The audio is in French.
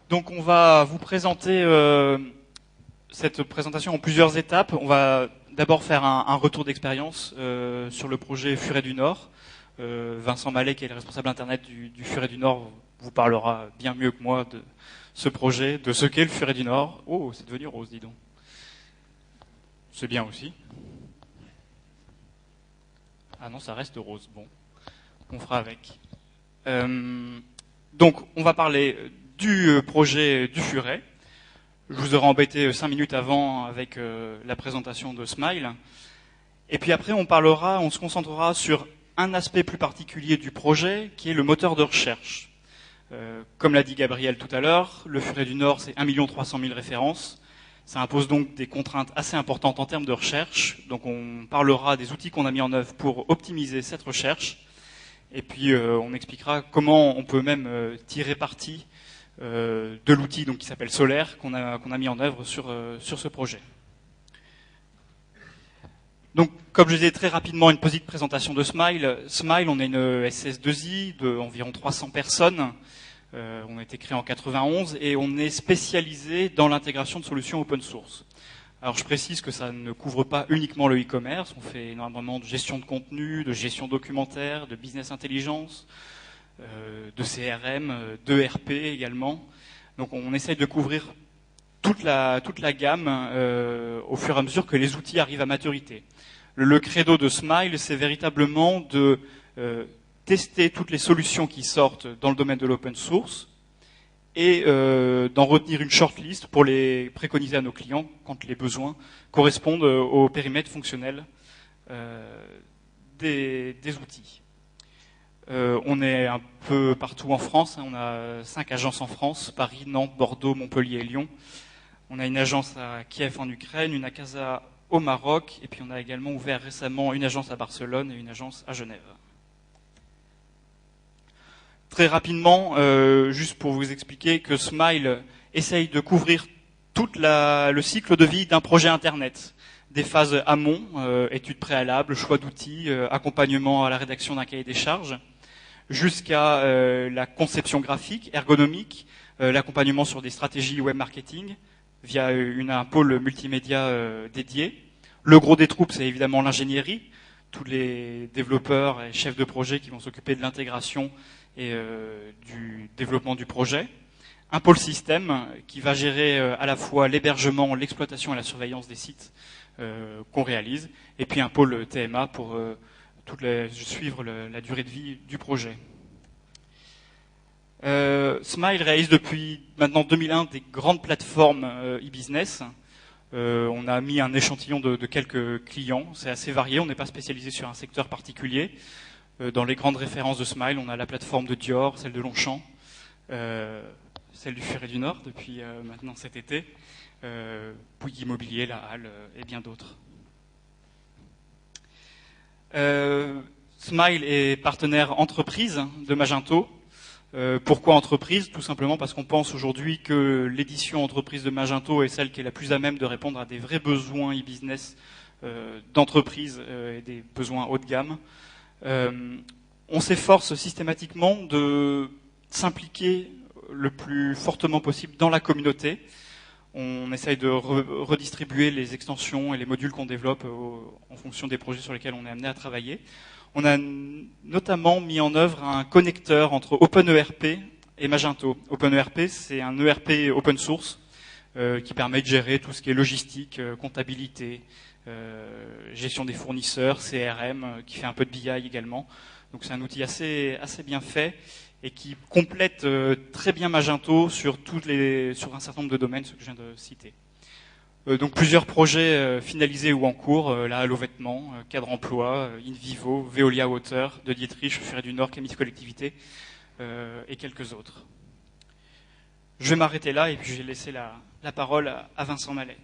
Donc on va vous présenter cette présentation en plusieurs étapes. On va d'abord faire un retour d'expérience sur le projet Furet du Nord. Vincent Mallet, qui est le responsable internet du Furet du Nord, vous parlera bien mieux que moi de ce projet, de ce qu'est le Furet du Nord. Oh, c'est devenu rose, dis donc. C'est bien aussi. Ah non, ça reste rose. Bon, on fera avec. Donc, on va parler du projet du Furet. Je vous aurai embêté 5 minutes avant avec la présentation de Smile. Et puis après, on se concentrera sur un aspect plus particulier du projet, qui est le moteur de recherche. Comme l'a dit Gabriel tout à l'heure, le Furet du Nord, c'est 1 300 000 références. Ça impose donc des contraintes assez importantes en termes de recherche. Donc on parlera des outils qu'on a mis en œuvre pour optimiser cette recherche. Et puis on expliquera comment on peut même tirer parti de l'outil qui s'appelle Solaire qu'on a mis en œuvre sur ce projet. Donc, comme je disais très rapidement, une petite présentation de Smile. Smile, on est une SS2I d'environ 300 personnes. On a été créé en 91 et on est spécialisé dans l'intégration de solutions open source. Alors je précise que ça ne couvre pas uniquement le e-commerce, on fait énormément de gestion de contenu, de gestion documentaire, de business intelligence, de CRM, de RP également. Donc on essaye de couvrir toute la gamme au fur et à mesure que les outils arrivent à maturité. Le credo de Smile, c'est véritablement de tester toutes les solutions qui sortent dans le domaine de l'open source et d'en retenir une shortlist pour les préconiser à nos clients quand les besoins correspondent au périmètre fonctionnel des outils. On est un peu partout en France, on a 5 agences en France, Paris, Nantes, Bordeaux, Montpellier et Lyon. On a une agence à Kiev en Ukraine, une à Casa au Maroc, et puis on a également ouvert récemment une agence à Barcelone et une agence à Genève. Très rapidement, juste pour vous expliquer que Smile essaye de couvrir tout le cycle de vie d'un projet Internet. Des phases amont, études préalables, choix d'outils, accompagnement à la rédaction d'un cahier des charges, jusqu'à la conception graphique, ergonomique, l'accompagnement sur des stratégies web marketing, via un pôle multimédia dédié. Le gros des troupes, c'est évidemment l'ingénierie, tous les développeurs et chefs de projet qui vont s'occuper de l'intégration et du développement du projet. Un pôle système qui va gérer à la fois l'hébergement, l'exploitation et la surveillance des sites qu'on réalise. Et puis un pôle TMA pour suivre la durée de vie du projet. Smile réalise depuis maintenant 2001 des grandes plateformes e-business. On a mis un échantillon de quelques clients. C'est assez varié, on n'est pas spécialisé sur un secteur particulier. Dans les grandes références de Smile, on a la plateforme de Dior, celle de Longchamp, celle du Furet du Nord depuis maintenant cet été, Bouygues Immobilier, La Halle et bien d'autres. Smile est partenaire entreprise de Magento. Pourquoi entreprise? Tout simplement parce qu'on pense aujourd'hui que l'édition entreprise de Magento est celle qui est la plus à même de répondre à des vrais besoins e-business d'entreprise et des besoins haut de gamme. On s'efforce systématiquement de s'impliquer le plus fortement possible dans la communauté. On essaye de redistribuer les extensions et les modules qu'on développe en fonction des projets sur lesquels on est amené à travailler. On a notamment mis en œuvre un connecteur entre OpenERP et Magento. OpenERP, c'est un ERP open source qui permet de gérer tout ce qui est logistique, comptabilité, gestion des fournisseurs, CRM, qui fait un peu de BI également. Donc c'est un outil assez bien fait et qui complète très bien Magento sur un certain nombre de domaines, ce que je viens de citer. Donc plusieurs projets finalisés ou en cours, là Allo Vêtements, Cadre Emploi, InVivo, Veolia Water, de Dietrich, Furet du Nord, Camis Collectivité et quelques autres. Je vais m'arrêter là et puis je vais laisser la parole à Vincent Mallet.